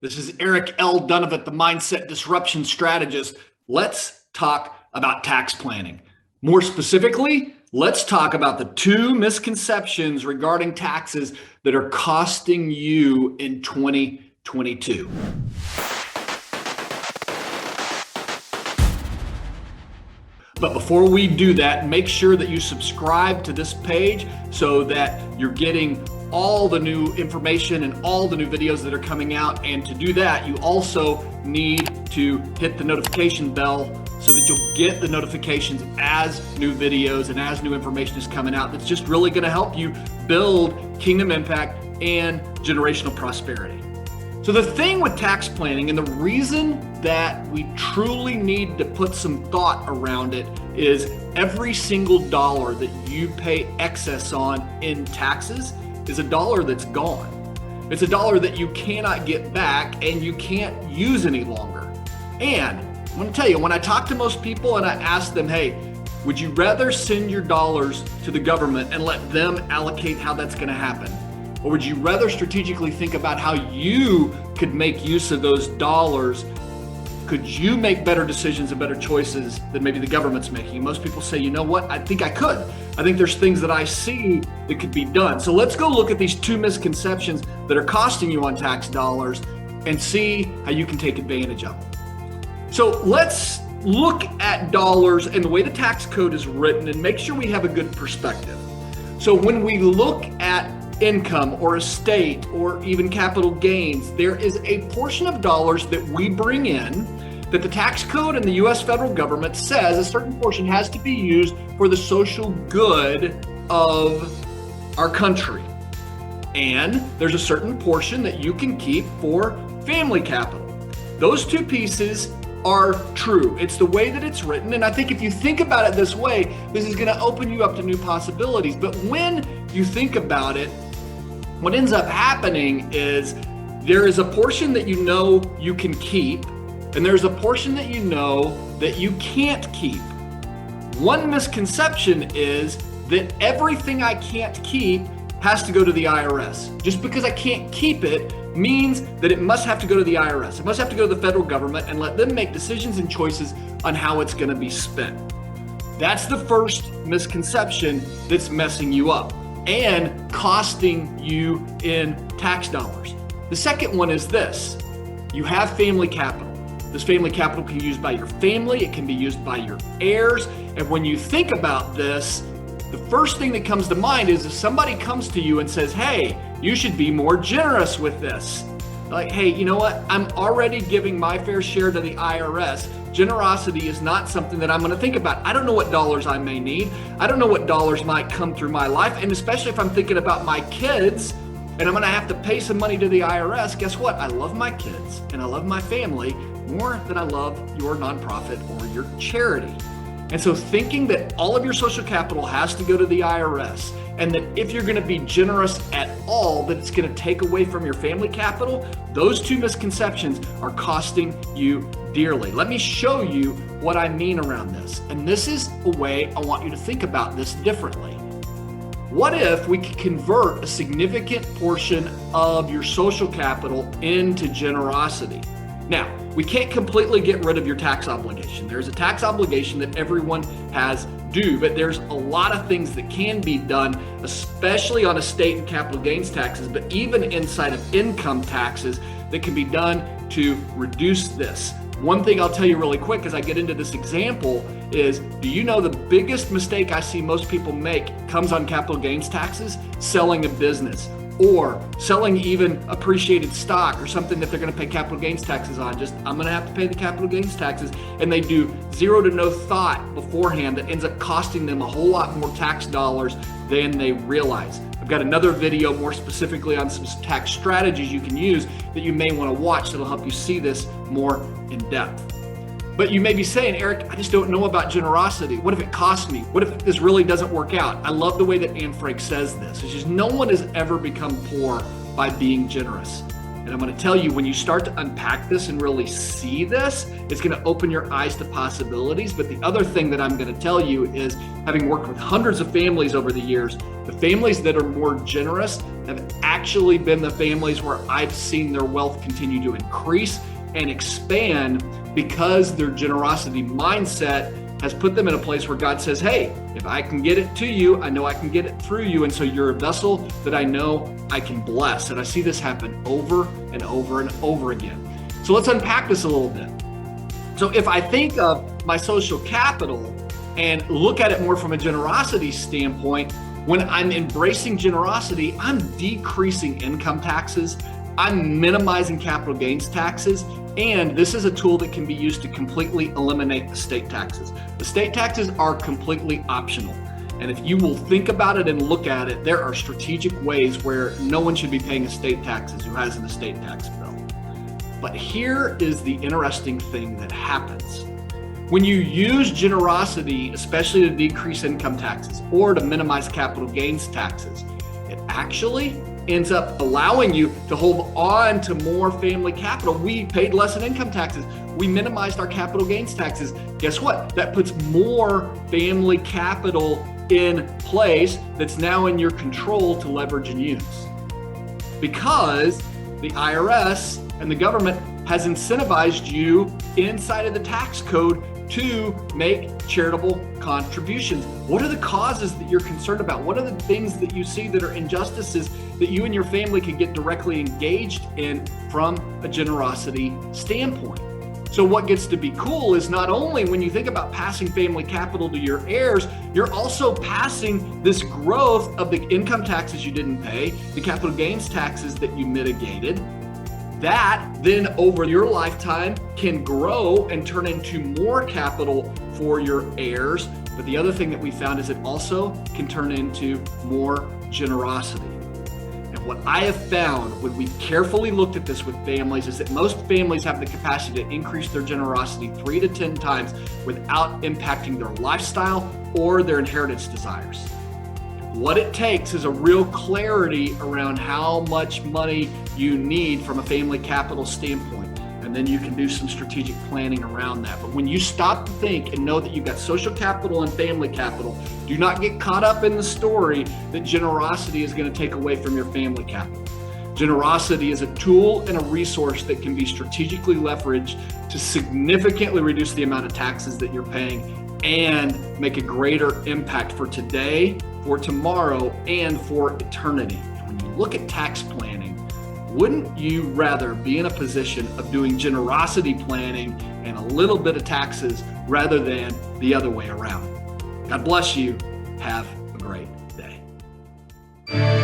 This is Eric L. Dunovet, the Mindset Disruption Strategist. Let's talk about tax planning. More specifically, let's talk about the two misconceptions regarding taxes that are costing you in 2022. But before we do that, make sure that you subscribe to this page so that you're getting all the new information and all the new videos that are coming out. And to do that, you also need to hit the notification bell so that you'll get the notifications as new videos and as new information is coming out. That's just really going to help you build kingdom impact and generational prosperity. So the thing with tax planning, and the reason that we truly need to put some thought around it, is every single dollar that you pay excess on in taxes is a dollar that's gone. It's a dollar that you cannot get back and you can't use any longer. And I'm going to tell you, when I talk to most people and I ask them, hey, would you rather send your dollars to the government and let them allocate how that's going to happen? Or would you rather strategically think about how you could make use of those dollars? Could you make better decisions and better choices than maybe the government's making? Most people say, you know what? I think I could. I think there's things that I see that could be done. So let's go look at these two misconceptions that are costing you on tax dollars and see how you can take advantage of them. So let's look at dollars and the way the tax code is written and make sure we have a good perspective. So when we look at income or estate or even capital gains, there is a portion of dollars that we bring in that the tax code and the U.S. federal government says a certain portion has to be used for the social good of our country. And there's a certain portion that you can keep for family capital. Those two pieces are true. It's the way that it's written. And I think if you think about it this way, this is going to open you up to new possibilities. But when you think about it, what ends up happening is there is a portion that you know you can keep, and there's a portion that you know that you can't keep. One misconception is that everything I can't keep has to go to the IRS. Just because I can't keep it means that it must have to go to the IRS. It must have to go to the federal government and let them make decisions and choices on how it's going to be spent. That's the first misconception that's messing you up and costing you in tax dollars. The second one is this: you have family capital. This family capital can be used by your family, it can be used by your heirs. And when you think about this, the first thing that comes to mind is if somebody comes to you and says, hey, you should be more generous with this. Like, hey, you know what? I'm already giving my fair share to the IRS. Generosity is not something that I'm going to think about. I don't know what dollars I may need. I don't know what dollars might come through my life. And especially if I'm thinking about my kids and I'm going to have to pay some money to the IRS, guess what? I love my kids and I love my family more than I love your nonprofit or your charity. And so thinking that all of your social capital has to go to the IRS, and that if you're going to be generous at all, that it's going to take away from your family capital, those two misconceptions are costing you dearly. Let me show you what I mean around this. And this is a way I want you to think about this differently. What if we could convert a significant portion of your social capital into generosity? Now, we can't completely get rid of your tax obligation. There's a tax obligation that everyone has due, but there's a lot of things that can be done, especially on estate and capital gains taxes, but even inside of income taxes that can be done to reduce this. One thing I'll tell you really quick as I get into this example is, do you know the biggest mistake I see most people make comes on capital gains taxes? Selling a business, or selling even appreciated stock or something that they're going to pay capital gains taxes on. Just, I'm going to have to pay the capital gains taxes. And they do zero to no thought beforehand that ends up costing them a whole lot more tax dollars than they realize. I've got another video more specifically on some tax strategies you can use that you may want to watch that'll help you see this more in depth. But you may be saying, Eric, I just don't know about generosity. What if it costs me? What if this really doesn't work out? I love the way that Anne Frank says this. It's just no one has ever become poor by being generous. And I'm going to tell you, when you start to unpack this and really see this, it's going to open your eyes to possibilities. But the other thing that I'm going to tell you is, having worked with hundreds of families over the years, the families that are more generous have actually been the families where I've seen their wealth continue to increase and expand, because their generosity mindset has put them in a place where God says, hey, if I can get it to you, I know I can get it through you. And so you're a vessel that I know I can bless. And I see this happen over and over and over again. So let's unpack this a little bit. So if I think of my social capital and look at it more from a generosity standpoint, when I'm embracing generosity, I'm decreasing income taxes, I'm minimizing capital gains taxes, and this is a tool that can be used to completely eliminate the state taxes. The state taxes are completely optional. And if you will think about it and look at it, there are strategic ways where no one should be paying estate taxes who has an estate tax bill. But here is the interesting thing that happens. When you use generosity, especially to decrease income taxes or to minimize capital gains taxes, it actually ends up allowing you to hold on to more family capital. We paid less in income taxes. We minimized our capital gains taxes. Guess what? That puts more family capital in place that's now in your control to leverage and use. Because the IRS and the government has incentivized you inside of the tax code to make charitable contributions. What are the causes that you're concerned about? What are the things that you see that are injustices that you and your family can get directly engaged in from a generosity standpoint? So what gets to be cool is, not only when you think about passing family capital to your heirs, you're also passing this growth of the income taxes you didn't pay, the capital gains taxes that you mitigated. That then over your lifetime can grow and turn into more capital for your heirs. But the other thing that we found is it also can turn into more generosity. And what I have found when we've carefully looked at this with families is that most families have the capacity to increase their generosity 3 to 10 times without impacting their lifestyle or their inheritance desires. What it takes is a real clarity around how much money you need from a family capital standpoint. And then you can do some strategic planning around that. But when you stop to think and know that you've got social capital and family capital, do not get caught up in the story that generosity is going to take away from your family capital. Generosity is a tool and a resource that can be strategically leveraged to significantly reduce the amount of taxes that you're paying and make a greater impact for today, for tomorrow, and for eternity. When you look at tax planning, wouldn't you rather be in a position of doing generosity planning and a little bit of taxes rather than the other way around? God bless you. Have a great day.